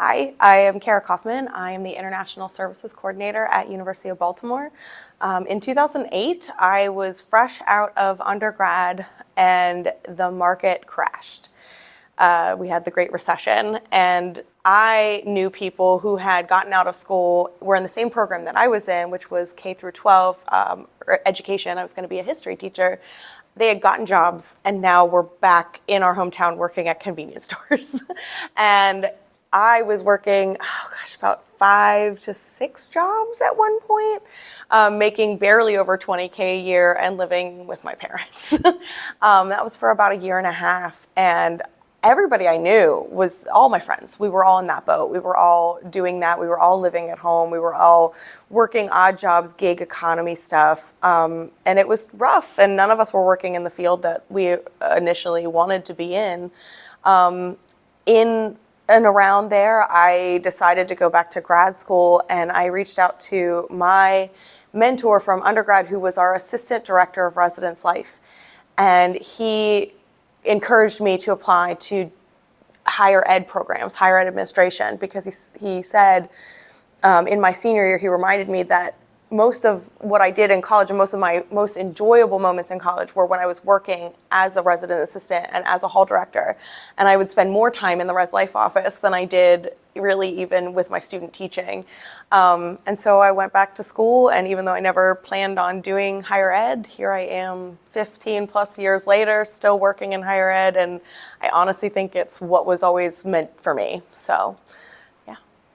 Hi, I am Kara Kauffman. I am the International Services Coordinator at University of Baltimore. In 2008, I was fresh out of undergrad and the market crashed. We had the Great Recession, and I knew people who had gotten out of school, were in the same program that I was in, which was K through 12 education. I was going to be a history teacher. They had gotten jobs, and now we're back in our hometown working at convenience stores. And I was working, about 5 to 6 jobs at one point, making barely over 20K a year and living with my parents. That was for about a year and a half. And everybody I knew was all my friends. We were all in that boat. We were all doing that. We were all living at home. We were all working odd jobs, gig economy stuff. And it was rough. And none of us were working in the field that we initially wanted to be in. In and around there, I decided to go back to grad school, and I reached out to my mentor from undergrad, who was our assistant director of residence life. And he encouraged me to apply to higher ed programs, higher ed administration, because he said in my senior year, he reminded me that most of what I did in college and most of my most enjoyable moments in college were when I was working as a resident assistant and as a hall director. And I would spend more time in the res life office than I did really even with my student teaching. And so I went back to school, and even though I never planned on doing higher ed, here I am 15 plus years later, still working in higher ed, and I honestly think it's what was always meant for me. So